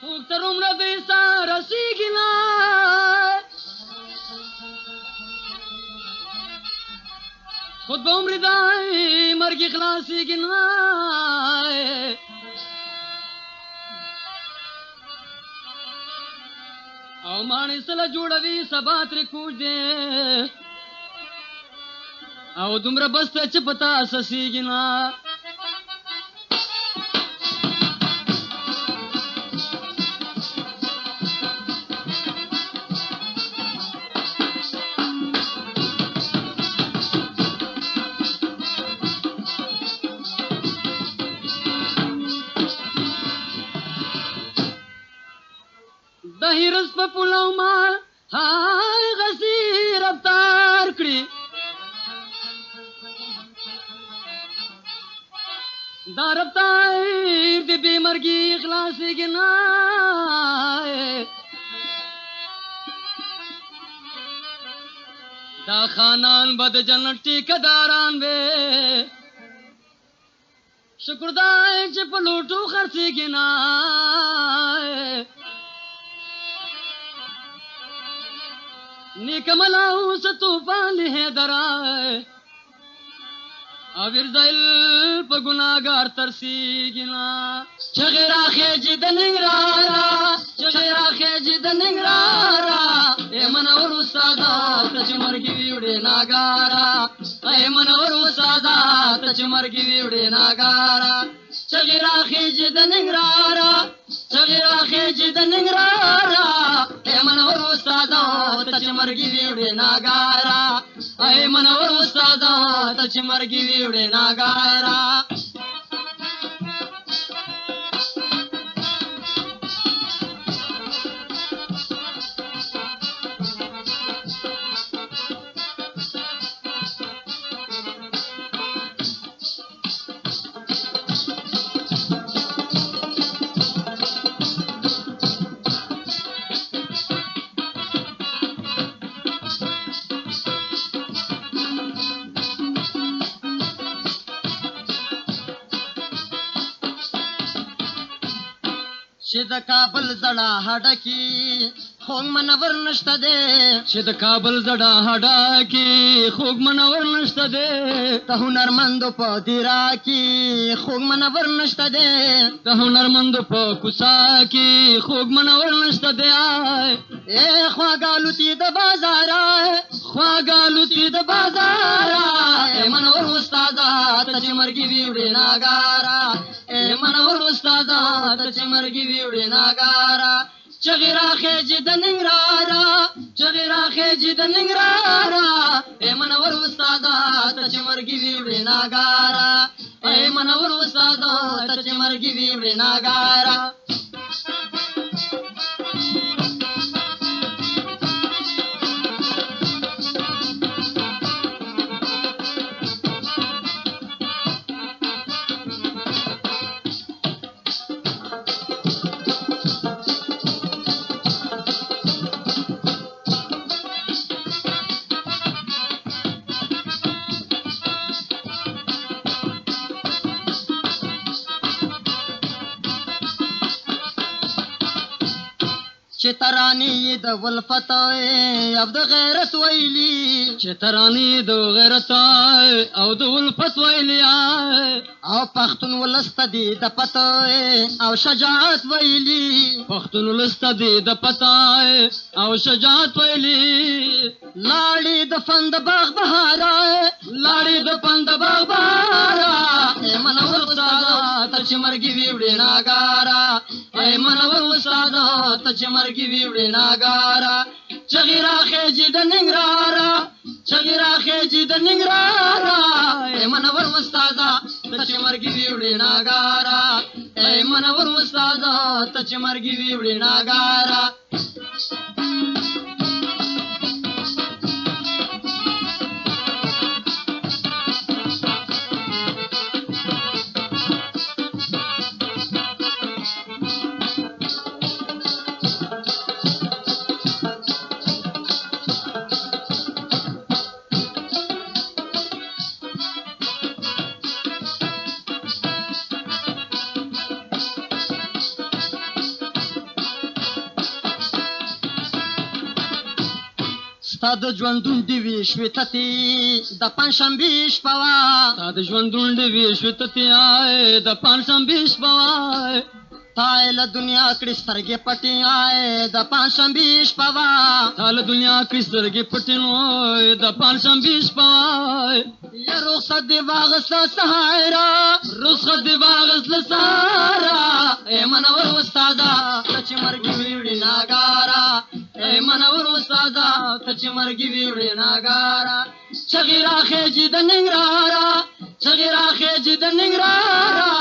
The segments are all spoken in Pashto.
څوک تر عمره دې ستا رسېږي نه خود به عمر دی مرګ خلاصېږي نه او ماڼۍ سله جوړوي سبا ترې کوږ دی او دومره بسته چې په تا اساسېږي نه د هرس په پلو ما هاي غسی رفتار کړی دا رفتار دې بې مرګي خلاصېږي نه دا خانان به د جنت ټیکهداران وې شکر دای چې په لوټو خرڅېږي نه نیک ملاو سے طوفان ہے درائے اویر زائل پا گناہگار ترسیگی نا چغیرہ خیجی دنگرارا چغیرہ خیجی دنگرارا اے منور استادا تچ مرگی ویوڑے ناگارا اے منور استادا تچ مرگی ویوڑے ناگارا چغیرہ خیجی دنگرارا چغیرہ خیجی دنگرارا اے منور استادا تچ مرگی ویوڑے ناگارا اے منور استادا تچ مرگی ویوڑے ناگارا چې د کابل زړه هډکی خوږ منور نشته دی چې د کابل زړه هډکی خوږ منور نشته دی د هنرمندو په دیرا کې خوږ منور نشته دی د هنرمندو په کوڅه کې خوږ منور نشته دی اے خواږه د بازار خواږه د بازار اے منور استادا ته چې مرګي ویوړې ناګارا اے منور استادا ته چې مرګي ویوړې ناګارا چغیرہ خیجی د ننگرارا چغیرہ خیجی د ننگرارا اے منور استادا ته چې مرګي ویوړې ناګارا اے منور استادا ته چې مرګي ویوړې ناګارا چې ترانی د ولفت او د غیرت ویلی چې ترانی د غیرت او د ولفت ویلی او پښتون ولست دی د پته او شجاعت ویلی پښتون ولست دی د پته او شجاعت ویلی لاړې د فند باغ بهارا لاړې د فند باغ بهارا اے منور استادا ته چې مرګي ویوړې ناګارا اے منور استادا ته چې مرګي ویوړې ناګارا چغیرہ خیجی د ننگرارا چغیرہ خیجی د ننگرارا اے منور استادا ته چې مرګي ویوړې ناګارا اے منور استادا ته چې مرګي ویوړې ناګارا ستا د ژوندون دې وي شوېتتې د پنجشنبې شپه وه ستا د ژوندون دې وي شوېتتې د پنجشنبې شپه وه تا یې له دنیا کړې سترګې پټې د پنجشنبې شپه وه تا له دنیا کړې سترګې پټې د پنجشنبې شپه وه یا رخصت دې واغسته سهاره رخصت دې واغسته سهاره ای منور استاده ته چې مرګ وي وړې ناګاره ای منور استاده ته چې مرګ وي وړې ناګاره چغې راخېجي د ننګرهاره چغې راخېجي د ننګرهاره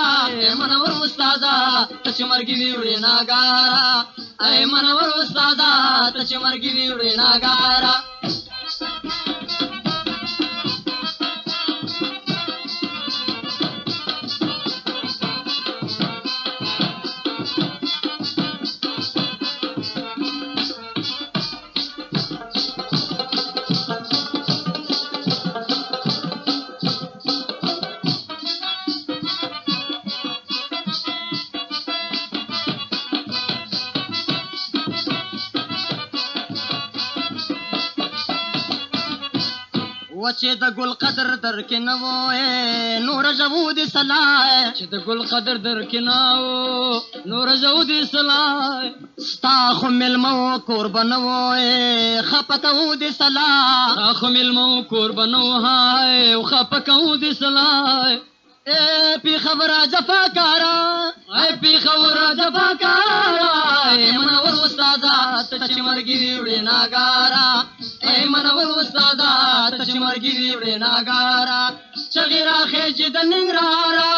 ای منور استاده ته چې مرګ وي وړې ناګاره ای منور استاده ته چې مرګ وي وړې ناګاره چې د ګل قدر در کې نه وې نور ژوو دې صلاح چې د ګل قدر در کې نه وو نور ژوو دې صلاح ستا خو مېلمه و کور به نه وې خفه کوو دې صلاح ستا خو مېلمه و کور به نه و های او خفه کوو دې صلاح ای پېښوره جفاکاره ای پېښوره جفاکاره ای منور استاده ته چې مرګ وي وړې ناګاره ای منور استاده ته چې مرګ وي وړې ناګاره چغې راخېجي د ننګرهاره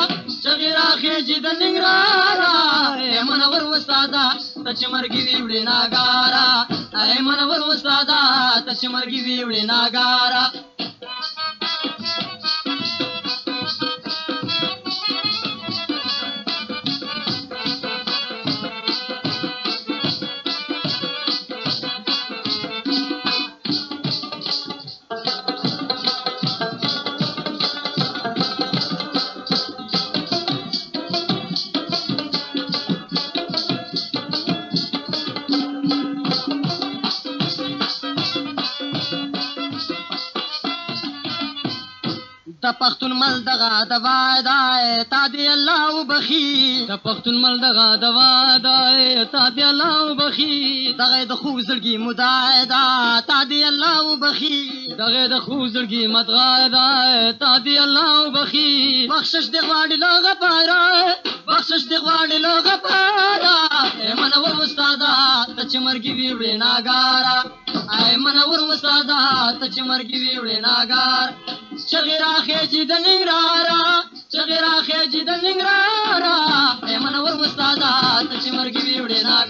چغې راخېجي د ننګرهاره ای منور استاده ته چې مرګ وي وړې ناګاره ای منور استاده ته چې مرګ وي وړې ناګاره د پښتون مل دغه دوا دی تا دې الله وبخي د پښتون مل دغه دوا دی تا دې الله وبخي دغه د خوب زړګي مدعا ده تا دې الله وبخي دغه د خوب زړګي مدعا ده تا دې الله وبخي بخشش دې غواړي له غفاره بخشش دې غواړي له غفاره ای منور استاده ته چې مرګ وي وړې ناګاره ای منور استاده ته چې مرګ وي وړې ناګاره چغې راخېجي د ننګرهاره چغې راخېجي د ننګرهاره ای منور استاده ته چې مرګ وي وړې ناګاره